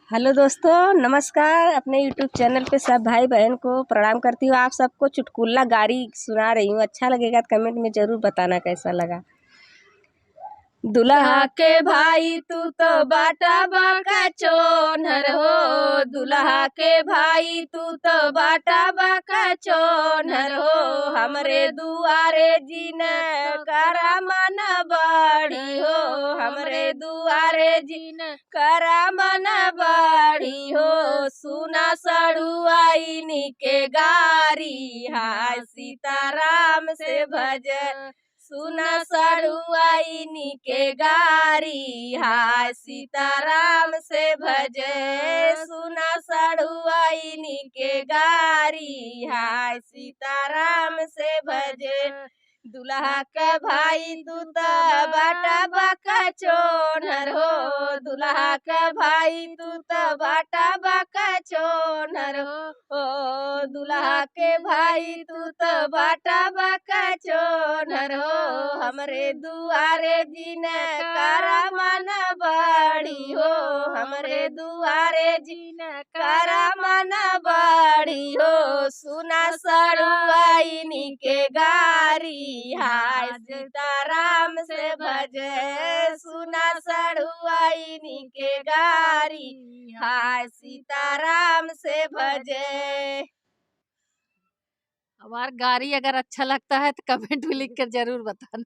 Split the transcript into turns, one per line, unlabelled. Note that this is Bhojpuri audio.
हेलो दोस्तों, नमस्कार। अपने यूट्यूब चैनल पे सब भाई बहन को प्रणाम करती हूँ। आप सबको चुटकुला गारी सुना रही हूँ। अच्छा लगेगा तो कमेंट में ज़रूर बताना कैसा लगा। दुल्हा के भाई तू तो बाटा बाका चोनहर हो, दुल्हा के भाई तू तो बाटा बाका चोनहर हो। हमरे दुआरे जीन करा मन बाड़ी हो, हमरे दुआरे जीन करा मन बाड़ी हो। सुना सड़ुआई के गारी, हाय सीताराम से भज। सुना सड़ुआई के गारी, हाय सीताराम से भजे। सुना सड़ुआई के गारी, हाय सीताराम से भजे। दुल्हा का भाई तू तो बाटा बाका चोनहर हो, दुल्हा का भाई तू तो बाटा बाका चोनहर हो। दुल्हा के भाई तू तो बाटा बाका चोनहर हो। हमरे दुआरे जीन करा मन बाड़ी हो, हमरे दुआरे जीन करा मन बाड़ी हो। सुना सड़ुआई के गारी, हाय सीताराम से भजे। सुना सड़ुआई के गारी, हाय सीताराम से भजे।
हमार गाड़ी अगर अच्छा लगता है तो कमेंट में लिख कर जरूर बताना।